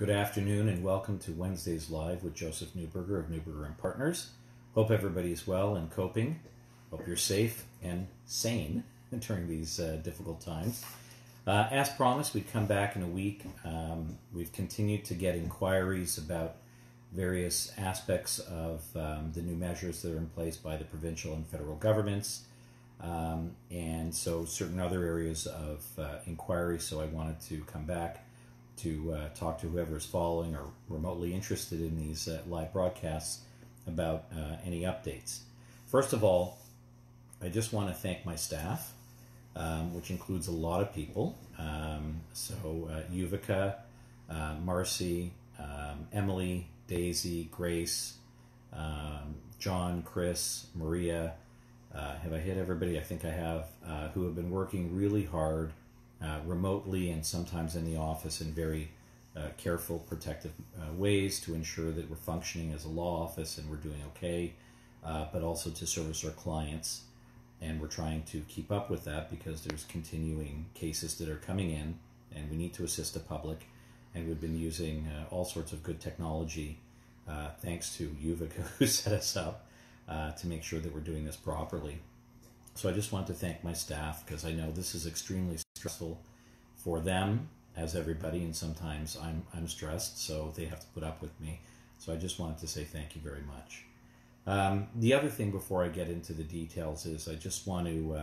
Good afternoon and welcome to Wednesday's Live with Joseph Newberger of Newberger and Partners. Hope everybody's well and coping. Hope you're safe and sane during these difficult times. As promised, we'd come back in a week. We've continued to get inquiries about various aspects of the new measures that are in place by the provincial and federal governments. And so certain other areas of inquiry. So I wanted to come back to talk to whoever is following or remotely interested in these live broadcasts about any updates. First of all, I just want to thank my staff, which includes a lot of people. Yuvika, Marcy, Emily, Daisy, Grace, John, Chris, Maria. Have I hit everybody? I think I have, who have been working really hard remotely and sometimes in the office in very careful, protective ways to ensure that we're functioning as a law office and we're doing okay, but also to service our clients. And we're trying to keep up with that because there's continuing cases that are coming in and we need to assist the public. And we've been using all sorts of good technology, thanks to Yuvika, who set us up to make sure that we're doing this properly. So I just want to thank my staff because I know this is extremely stressful for them as everybody, and sometimes I'm stressed, so they have to put up with me. So I just wanted to say thank you very much. The other thing before I get into the details is I just want to,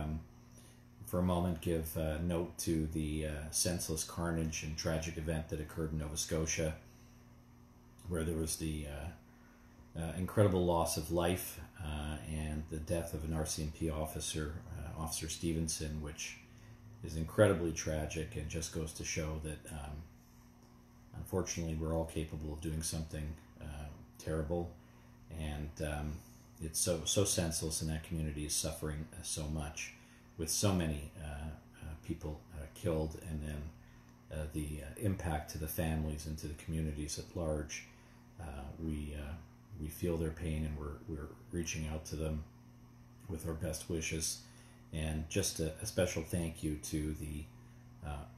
for a moment, give note to the senseless carnage and tragic event that occurred in Nova Scotia, where there was the incredible loss of life and the death of an RCMP officer, Officer Stevenson, which is incredibly tragic and just goes to show that unfortunately we're all capable of doing something terrible, and it's so senseless, and that community is suffering so much with so many people killed, and then the impact to the families and to the communities at large. We feel their pain, and we're reaching out to them with our best wishes. And just a special thank you to the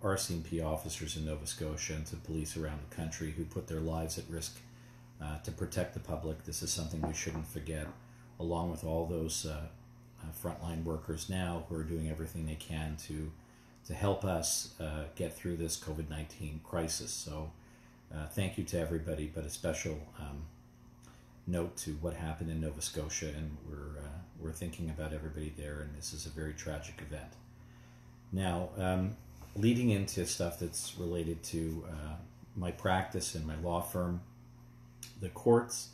RCMP officers in Nova Scotia and to police around the country who put their lives at risk to protect the public. This is something we shouldn't forget, along with all those frontline workers now who are doing everything they can to help us get through this COVID-19 crisis. So thank you to everybody, but a special note to what happened in Nova Scotia, and we're thinking about everybody there, and this is a very tragic event. Now, leading into stuff that's related to my practice and my law firm, the courts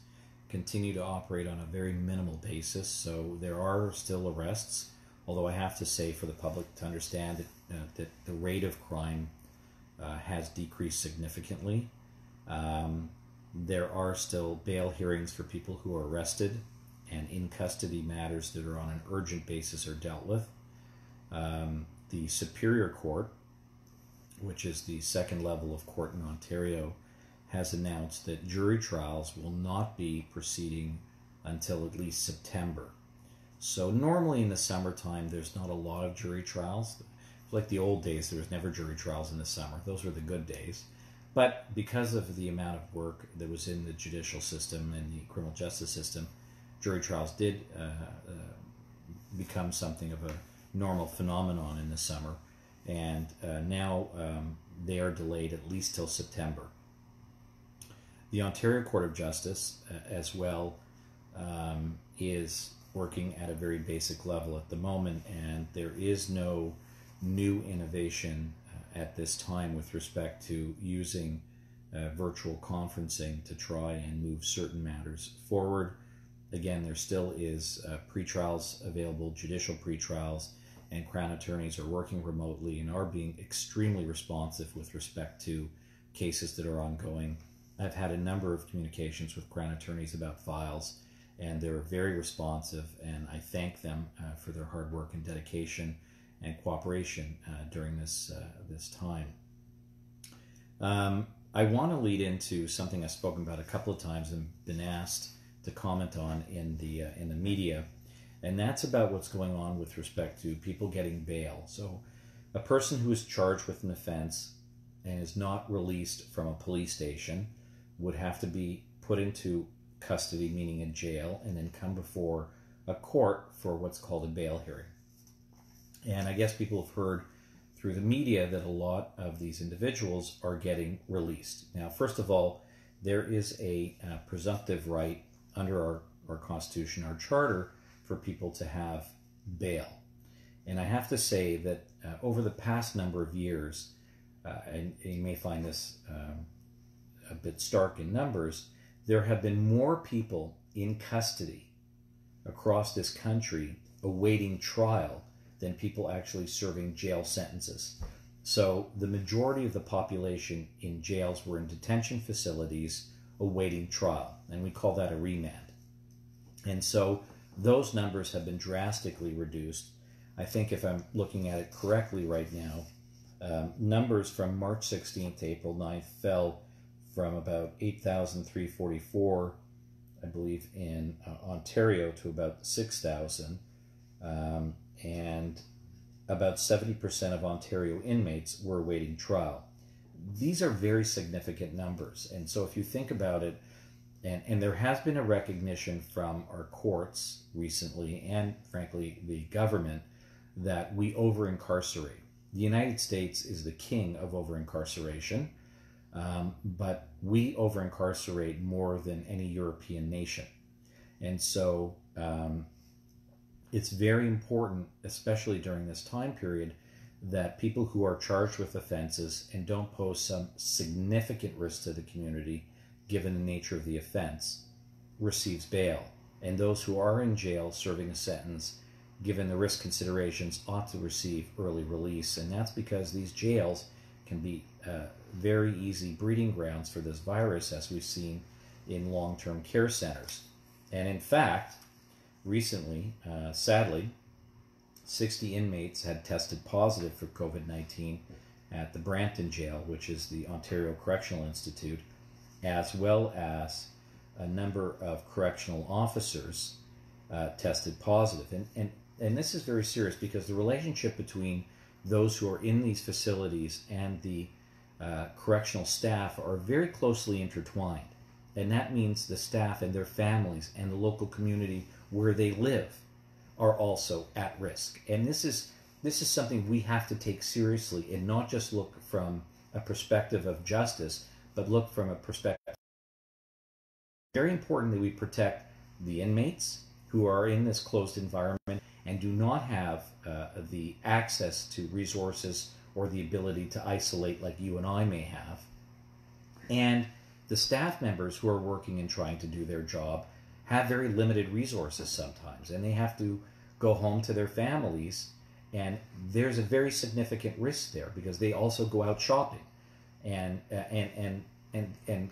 continue to operate on a very minimal basis, so there are still arrests, although I have to say for the public to understand that the rate of crime has decreased significantly. There are still bail hearings for people who are arrested, and in custody matters that are on an urgent basis are dealt with. The Superior Court, which is the second level of court in Ontario, has announced that jury trials will not be proceeding until at least September. So normally in the summertime there's not a lot of jury trials. Like the old days, there was never jury trials in the summer. Those were the good days. But because of the amount of work that was in the judicial system and the criminal justice system, jury trials did become something of a normal phenomenon in the summer. And now they are delayed at least till September. The Ontario Court of Justice as well is working at a very basic level at the moment, and there is no new innovation at this time with respect to using virtual conferencing to try and move certain matters forward. Again, there still is pretrials available, judicial pretrials, and Crown attorneys are working remotely and are being extremely responsive with respect to cases that are ongoing. I've had a number of communications with Crown attorneys about files, and they're very responsive, and I thank them for their hard work and dedication and cooperation during this time. I want to lead into something I've spoken about a couple of times and been asked to comment on in the media, and that's about what's going on with respect to people getting bail. So a person who is charged with an offense and is not released from a police station would have to be put into custody, meaning in jail, and then come before a court for what's called a bail hearing. And I guess people have heard through the media that a lot of these individuals are getting released. Now, first of all, there is a presumptive right under our Constitution, our Charter, for people to have bail. And I have to say that over the past number of years, and you may find this a bit stark in numbers, there have been more people in custody across this country awaiting trial than people actually serving jail sentences. So the majority of the population in jails were in detention facilities awaiting trial, and we call that a remand. And so those numbers have been drastically reduced. I think if I'm looking at it correctly right now, numbers from March 16th to April 9th fell from about 8,344, I believe, in Ontario to about 6,000. And about 70% of Ontario inmates were awaiting trial. These are very significant numbers. And so if you think about it, and there has been a recognition from our courts recently, and frankly the government, that we over-incarcerate. The United States is the king of over-incarceration, but we over-incarcerate more than any European nation. And so it's very important, especially during this time period, that people who are charged with offenses and don't pose some significant risk to the community, given the nature of the offense, receives bail. And those who are in jail serving a sentence, given the risk considerations, ought to receive early release. And that's because these jails can be very easy breeding grounds for this virus, as we've seen in long-term care centers. And in fact, recently, sadly, 60 inmates had tested positive for COVID-19 at the Brampton Jail, which is the Ontario Correctional Institute, as well as a number of correctional officers tested positive. And this is very serious, because the relationship between those who are in these facilities and the correctional staff are very closely intertwined. And that means the staff and their families and the local community where they live are also at risk. And this is something we have to take seriously, and not just look from a perspective of justice, but look from a perspective. Very important that we protect the inmates who are in this closed environment and do not have the access to resources or the ability to isolate like you and I may have. And the staff members who are working and trying to do their job have very limited resources sometimes, and they have to go home to their families, and there's a very significant risk there, because they also go out shopping and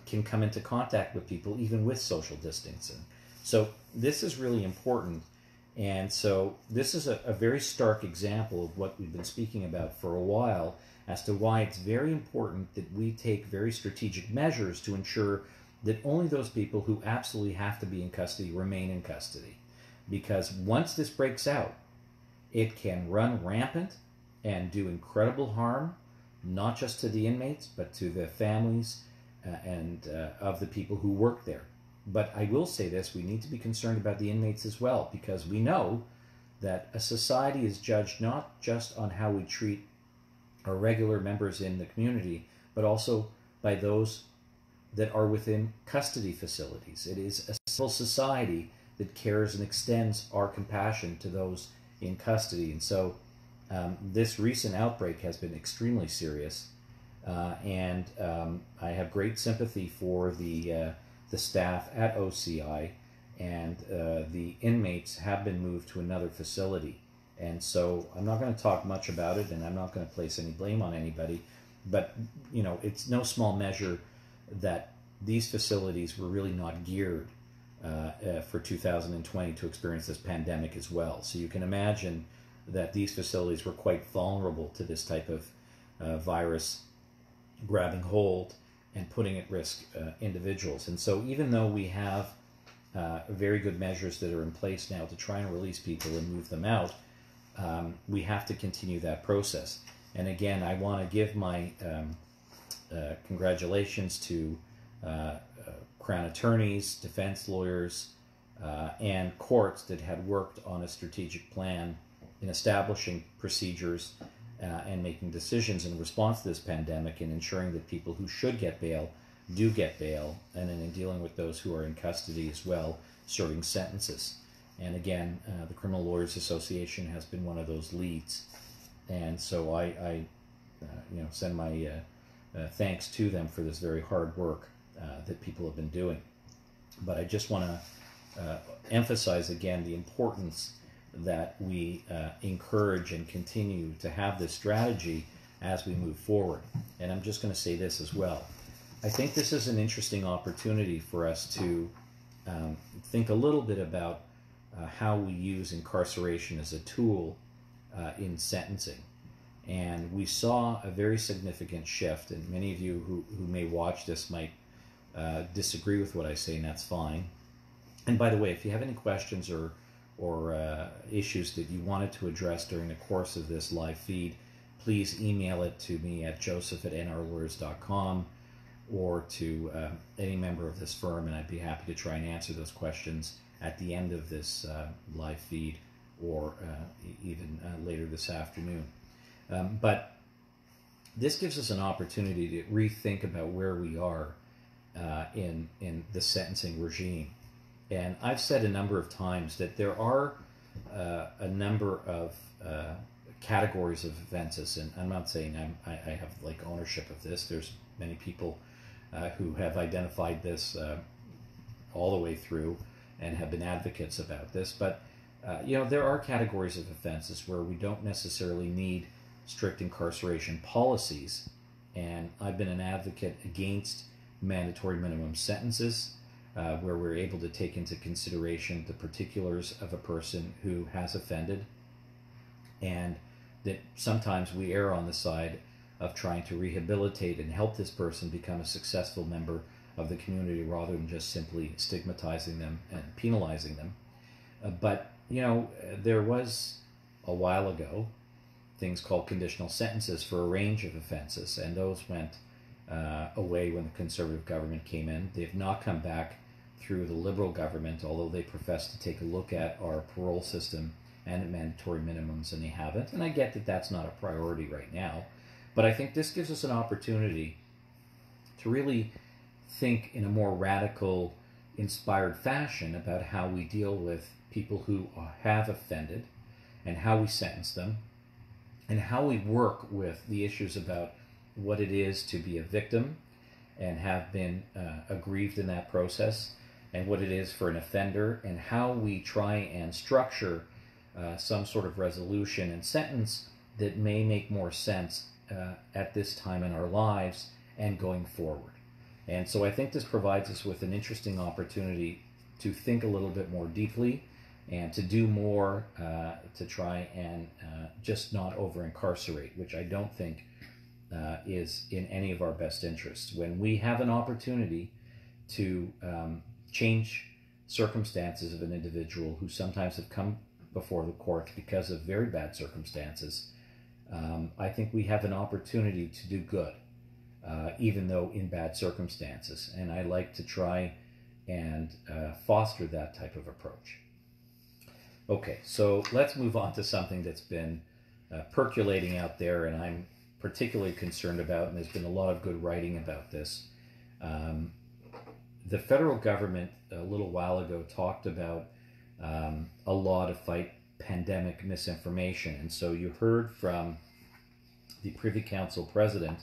can come into contact with people even with social distancing. So this is really important. And so this is a very stark example of what we've been speaking about for a while, as to why it's very important that we take very strategic measures to ensure that only those people who absolutely have to be in custody remain in custody. Because once this breaks out, it can run rampant and do incredible harm, not just to the inmates, but to the families and of the people who work there. But I will say this, we need to be concerned about the inmates as well, because we know that a society is judged not just on how we treat our regular members in the community, but also by those that are within custody facilities. It is a civil society that cares and extends our compassion to those in custody. And so this recent outbreak has been extremely serious, and I have great sympathy for the staff at OCI, and the inmates have been moved to another facility. And so I'm not going to talk much about it, and I'm not going to place any blame on anybody, but you know, it's no small measure that these facilities were really not geared for 2020 to experience this pandemic as well. So you can imagine that these facilities were quite vulnerable to this type of virus grabbing hold and putting at risk individuals. And so even though we have very good measures that are in place now to try and release people and move them out, we have to continue that process. And again, I want to give my congratulations to Crown attorneys, defense lawyers, and courts that had worked on a strategic plan in establishing procedures and making decisions in response to this pandemic and ensuring that people who should get bail do get bail, and then in dealing with those who are in custody as well, serving sentences. And again, the Criminal Lawyers Association has been one of those leads. And so I send my thanks to them for this very hard work that people have been doing. But I just want to emphasize again the importance that we encourage and continue to have this strategy as we move forward. And I'm just going to say this as well. I think this is an interesting opportunity for us to think a little bit about how we use incarceration as a tool in sentencing. And we saw a very significant shift, and many of you who may watch this might disagree with what I say, and that's fine. And by the way, if you have any questions or issues that you wanted to address during the course of this live feed, please email it to me at joseph@nrlawyers.com or to any member of this firm, and I'd be happy to try and answer those questions at the end of this live feed or even later this afternoon. But this gives us an opportunity to rethink about where we are in the sentencing regime. And I've said a number of times that there are a number of categories of offenses, and I'm not saying I have like ownership of this. There's many people who have identified this all the way through and have been advocates about this. But there are categories of offenses where we don't necessarily need strict incarceration policies, and I've been an advocate against mandatory minimum sentences, where we're able to take into consideration the particulars of a person who has offended, and that sometimes we err on the side of trying to rehabilitate and help this person become a successful member of the community rather than just simply stigmatizing them and penalizing them. But there was a while ago things called conditional sentences for a range of offenses, and those went away when the Conservative government came in. They've not come back through the Liberal government, although they profess to take a look at our parole system and at mandatory minimums, and they haven't. And I get that that's not a priority right now, but I think this gives us an opportunity to really think in a more radical, inspired fashion about how we deal with people who have offended and how we sentence them and how we work with the issues about what it is to be a victim and have been aggrieved in that process, and what it is for an offender, and how we try and structure some sort of resolution and sentence that may make more sense at this time in our lives and going forward. And so I think this provides us with an interesting opportunity to think a little bit more deeply and to do more to try and just not over-incarcerate, which I don't think is in any of our best interests. When we have an opportunity to change circumstances of an individual who sometimes have come before the court because of very bad circumstances, I think we have an opportunity to do good, even though in bad circumstances. And I like to try and foster that type of approach. Okay, so let's move on to something that's been percolating out there, and I'm particularly concerned about, and there's been a lot of good writing about this. The federal government a little while ago talked about a law to fight pandemic misinformation, and so you heard from the Privy Council president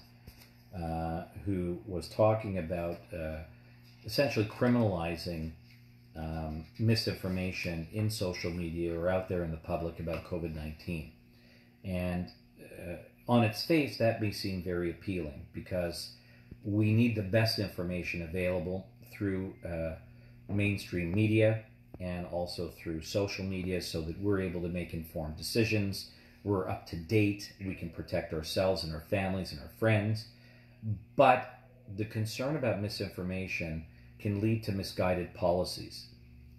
who was talking about essentially criminalizing misinformation in social media or out there in the public about COVID-19. And on its face, that may seem very appealing because we need the best information available through mainstream media and also through social media so that we're able to make informed decisions. We're up to date. We can protect ourselves and our families and our friends. But the concern about misinformation can lead to misguided policies.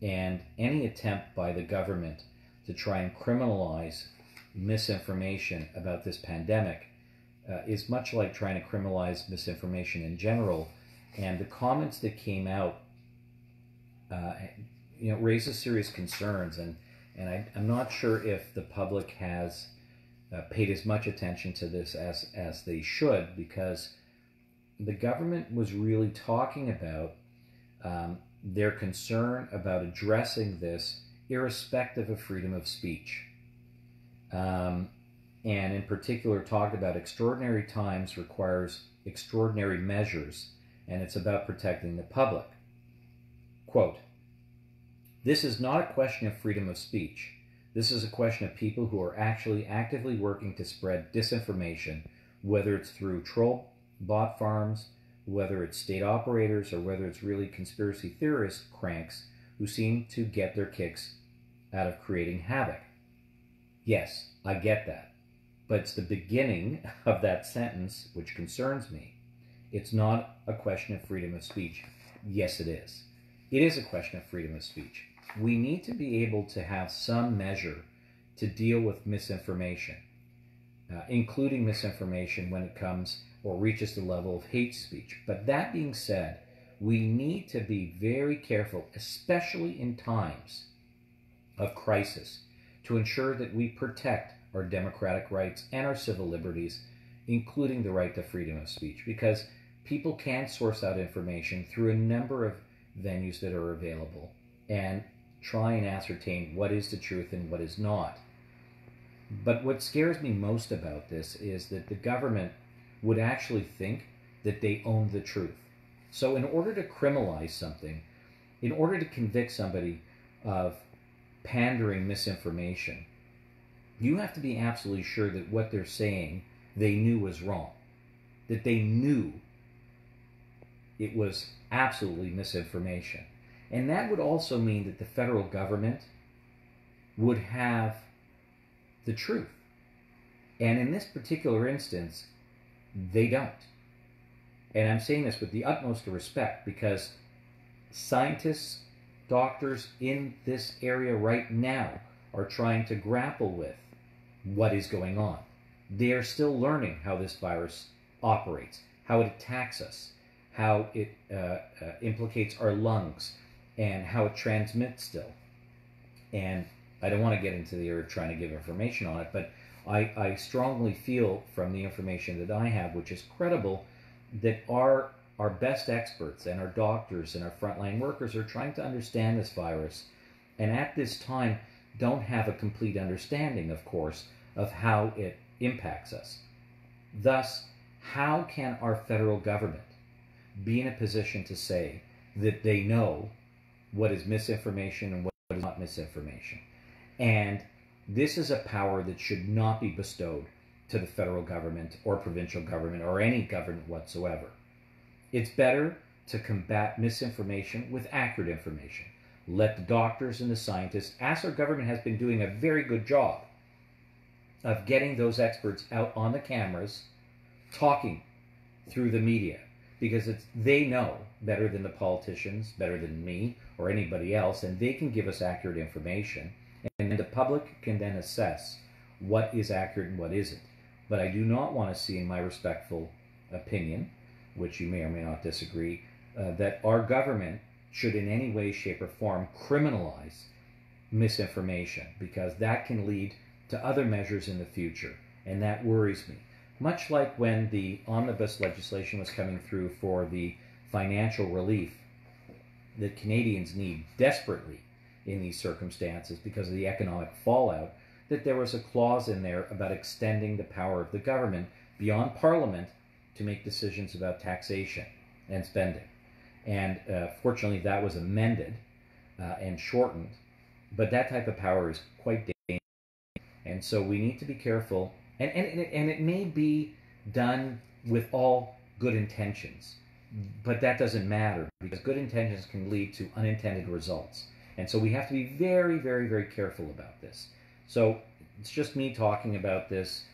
And any attempt by the government to try and criminalize misinformation about this pandemic is much like trying to criminalize misinformation in general. And the comments that came out, raises serious concerns. And I'm not sure if the public has paid as much attention to this as they should, because the government was really talking about their concern about addressing this irrespective of freedom of speech. And in particular talked about extraordinary times requires extraordinary measures, and it's about protecting the public. Quote, "This is not a question of freedom of speech. This is a question of people who are actually actively working to spread disinformation, whether it's through troll bot farms, whether it's state operators, or whether it's really conspiracy theorist cranks who seem to get their kicks out of creating havoc." Yes, I get that. But it's the beginning of that sentence which concerns me. It's not a question of freedom of speech. Yes, it is. It is a question of freedom of speech. We need to be able to have some measure to deal with misinformation, including misinformation when it comes or reaches the level of hate speech. But that being said, we need to be very careful, especially in times of crisis, to ensure that we protect our democratic rights and our civil liberties, including the right to freedom of speech, because people can source out information through a number of venues that are available and try and ascertain what is the truth and what is not. But what scares me most about this is that the government would actually think that they own the truth. So in order to criminalize something, in order to convict somebody of pandering misinformation, you have to be absolutely sure that what they're saying they knew was wrong, that they knew it was absolutely misinformation. And that would also mean that the federal government would have the truth. And in this particular instance, they don't. And I'm saying this with the utmost respect, because scientists, doctors in this area right now are trying to grapple with what is going on. They are still learning how this virus operates, how it attacks us, how it implicates our lungs, and how it transmits still. And I don't want to get into the area of trying to give information on it, but I strongly feel from the information that I have, which is credible, that our best experts and our doctors and our frontline workers are trying to understand this virus, and at this time don't have a complete understanding, of course, of how it impacts us. Thus, how can our federal government be in a position to say that they know what is misinformation and what is not misinformation? And this is a power that should not be bestowed to the federal government or provincial government or any government whatsoever. It's better to combat misinformation with accurate information. Let the doctors and the scientists, as our government has been doing a very good job of getting those experts out on the cameras, talking through the media, because they know better than the politicians, better than me or anybody else, and they can give us accurate information, and the public can then assess what is accurate and what isn't. But I do not want to see, in my respectful opinion, which you may or may not disagree, that our government should in any way, shape, or form criminalize misinformation, because that can lead to other measures in the future, and that worries me. Much like when the omnibus legislation was coming through for the financial relief that Canadians need desperately in these circumstances because of the economic fallout, that there was a clause in there about extending the power of the government beyond Parliament to make decisions about taxation and spending. And fortunately that was amended and shortened, but that type of power is quite dangerous. And so we need to be careful, and it may be done with all good intentions, but that doesn't matter, because good intentions can lead to unintended results. And so we have to be very, very, very careful about this. So it's just me talking about this,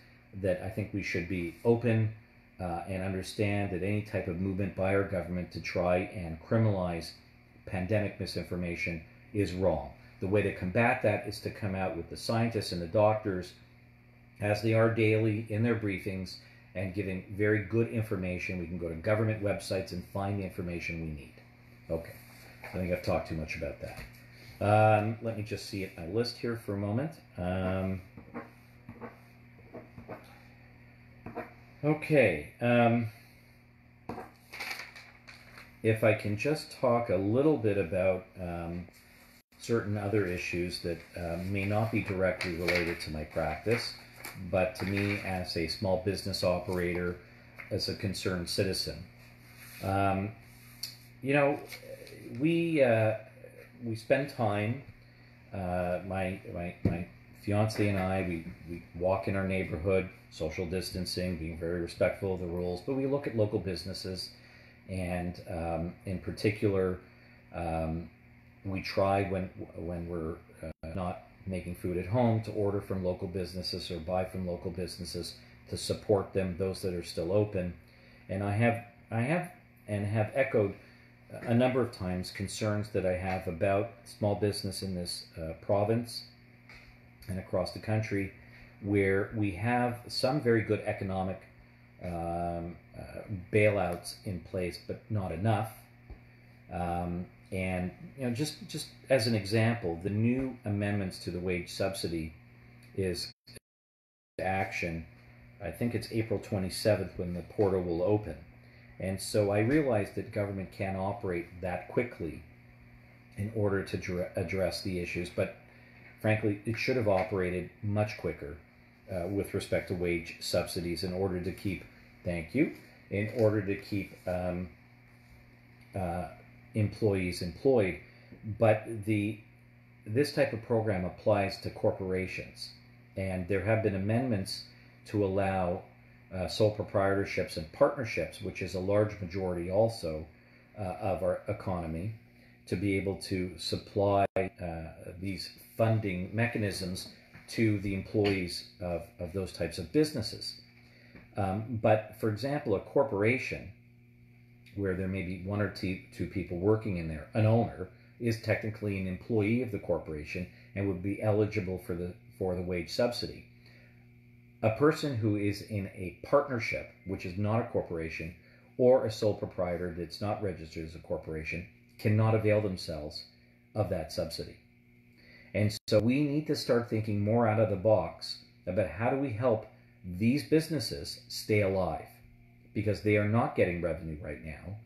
that I think we should be open and understand that any type of movement by our government to try and criminalize pandemic misinformation is wrong. The way to combat that is to come out with the scientists and the doctors, as they are daily in their briefings, and giving very good information. We can go to government websites and find the information we need. Okay, I think I've talked too much about that. Let me just see my list here for a moment. Okay. If I can just talk a little bit about certain other issues that may not be directly related to my practice, but to me as a small business operator, as a concerned citizen. You know, we spend time, my fiance and I, we walk in our neighborhood, social distancing, being very respectful of the rules, but we look at local businesses. And in particular, we try when we're not making food at home to order from local businesses or buy from local businesses to support them, those that are still open. And I have echoed a number of times concerns that I have about small business in this province and across the country, where we have some very good economic bailouts in place, but not enough. And you know, just as an example, the new amendments to the wage subsidy is action. I think it's April 27th when the portal will open. And so I realized that government can't operate that quickly in order to address the issues, but frankly, it should have operated much quicker with respect to wage subsidies in order to keep, in order to keep employees employed. But this type of program applies to corporations, and there have been amendments to allow sole proprietorships and partnerships, which is a large majority also of our economy, to be able to supply these funding mechanisms to the employees of those types of businesses. But for example, a corporation where there may be one or two people working in there, an owner is technically an employee of the corporation and would be eligible for the wage subsidy. A person who is in a partnership, which is not a corporation, or a sole proprietor that's not registered as a corporation, cannot avail themselves of that subsidy. And so we need to start thinking more out of the box about how do we help these businesses stay alive, because they are not getting revenue right now,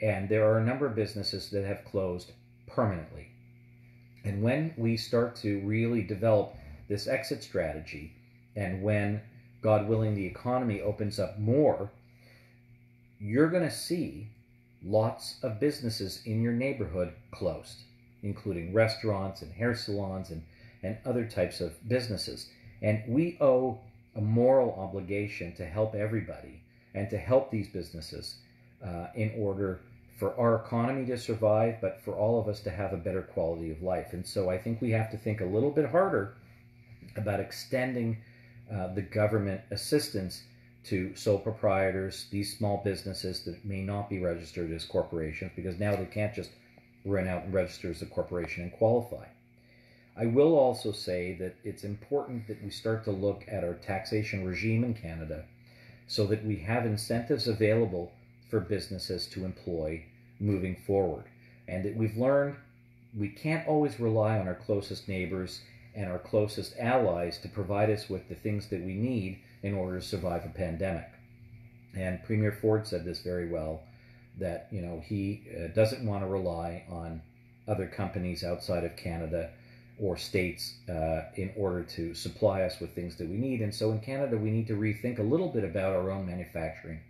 and there are a number of businesses that have closed permanently. And when we start to really develop this exit strategy, and when, God willing, the economy opens up more, you're going to see lots of businesses in your neighborhood closed, including restaurants and hair salons and other types of businesses. And we owe a moral obligation to help everybody and to help these businesses in order for our economy to survive, but for all of us to have a better quality of life. And so I think we have to think a little bit harder about extending the government assistance to sole proprietors, these small businesses that may not be registered as corporations, because now they can't just run out and register as a corporation and qualify. I will also say that it's important that we start to look at our taxation regime in Canada so that we have incentives available for businesses to employ moving forward. And that we've learned we can't always rely on our closest neighbors and our closest allies to provide us with the things that we need in order to survive a pandemic. And Premier Ford said this very well, that he doesn't want to rely on other companies outside of Canada or states in order to supply us with things that we need. And so in Canada, we need to rethink a little bit about our own manufacturing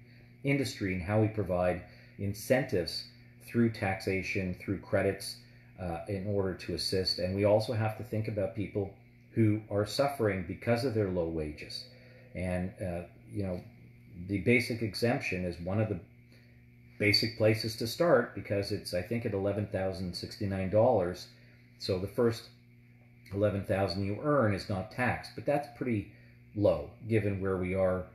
industry and how we provide incentives through taxation, through credits, in order to assist. And we also have to think about people who are suffering because of their low wages. And, the basic exemption is one of the basic places to start, because it's, I think, at $11,069. So the first $11,000 you earn is not taxed, but that's pretty low given where we are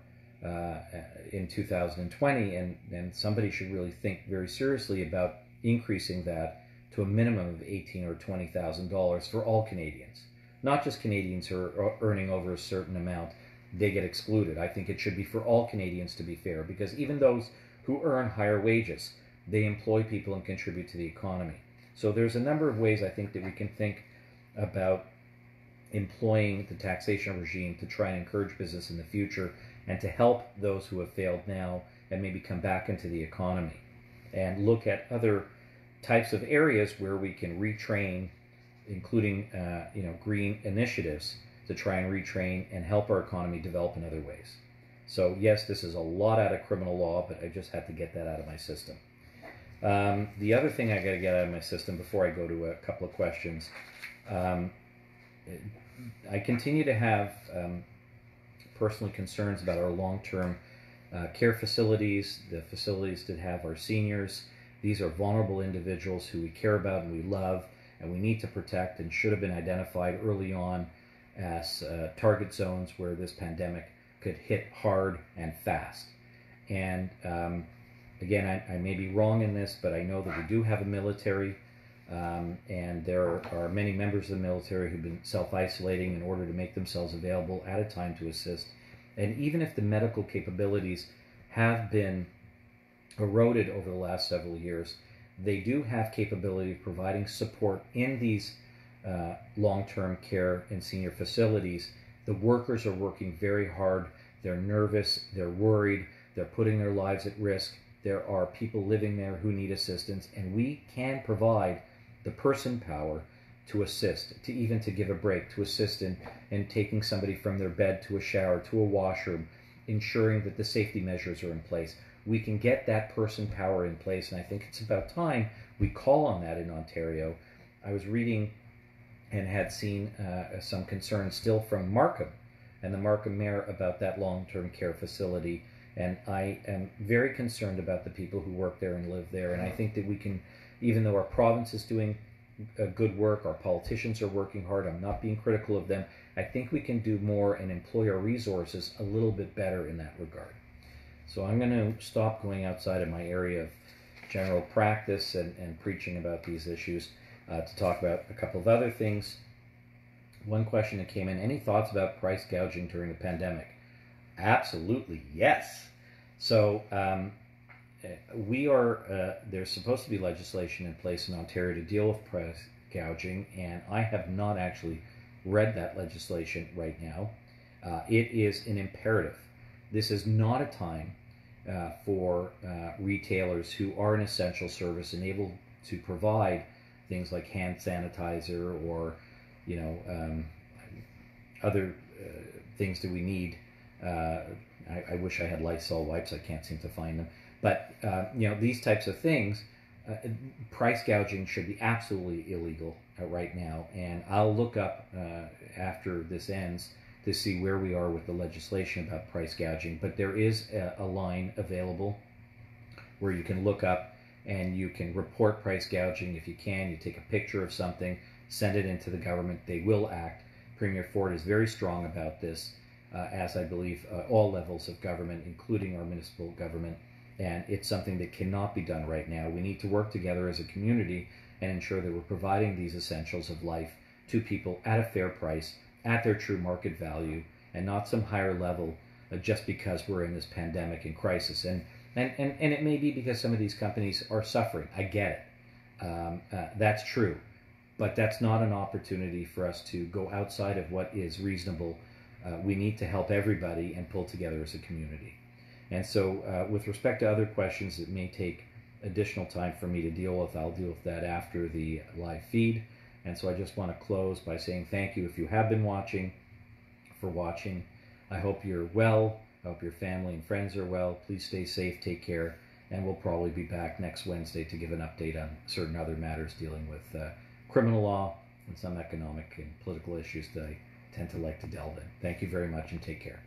in 2020, and somebody should really think very seriously about increasing that to a minimum of $18,000 or $20,000 for all Canadians, not just Canadians who are earning over a certain amount, they get excluded. I think it should be for all Canadians, to be fair, because even those who earn higher wages, they employ people and contribute to the economy. So there's a number of ways I think that we can think about employing the taxation regime to try and encourage business in the future and to help those who have failed now and maybe come back into the economy, and look at other types of areas where we can retrain, including green initiatives to try and retrain and help our economy develop in other ways. So yes, this is a lot out of criminal law, but I just had to get that out of my system. The other thing I got to get out of my system before I go to a couple of questions, I continue to have personal concerns about our long-term care facilities, the facilities that have our seniors. These are vulnerable individuals who we care about and we love, and we need to protect, and should have been identified early on as target zones where this pandemic could hit hard and fast. And again, I may be wrong in this, but I know that we do have a military, and there are many members of the military who've been self-isolating in order to make themselves available at a time to assist. And even if the medical capabilities have been eroded over the last several years, they do have capability of providing support in these long-term care and senior facilities. The workers are working very hard. They're nervous. They're worried. They're putting their lives at risk. There are people living there who need assistance, and we can provide the person power to assist, to even to give a break, to assist in taking somebody from their bed to a shower, to a washroom, ensuring that the safety measures are in place. We can get that person power in place, and I think it's about time we call on that in Ontario. I was reading and had seen some concerns still from Markham and the Markham mayor about that long-term care facility, and I am very concerned about the people who work there and live there. And I think that we can, even though our province is doing good work, our politicians are working hard, I'm not being critical of them, I think we can do more and employ our resources a little bit better in that regard. So I'm going to stop going outside of my area of general practice and preaching about these issues to talk about a couple of other things. One question that came in: any thoughts about price gouging during the pandemic? Absolutely, yes. So there's supposed to be legislation in place in Ontario to deal with price gouging, and I have not actually read that legislation right now. It is an imperative. This is not a time for retailers who are an essential service and able to provide things like hand sanitizer or other things that we need. I wish I had Lysol wipes. I can't seem to find them. But these types of things, price gouging should be absolutely illegal right now. And I'll look up after this ends to see where we are with the legislation about price gouging. But there is a line available where you can look up and you can report price gouging. If you can, you take a picture of something, send it into the government. They will act. Premier Ford is very strong about this, as I believe all levels of government, including our municipal government. And it's something that cannot be done right now. We need to work together as a community and ensure that we're providing these essentials of life to people at a fair price, at their true market value, and not some higher level just because we're in this pandemic and crisis. And it may be because some of these companies are suffering. I get it. That's true. But that's not an opportunity for us to go outside of what is reasonable. We need to help everybody and pull together as a community. And so with respect to other questions that may take additional time for me to deal with, I'll deal with that after the live feed. And so I just want to close by saying thank you if you have been watching, for watching. I hope you're well. I hope your family and friends are well. Please stay safe, take care, and we'll probably be back next Wednesday to give an update on certain other matters dealing with criminal law and some economic and political issues that I tend to like to delve in. Thank you very much and take care.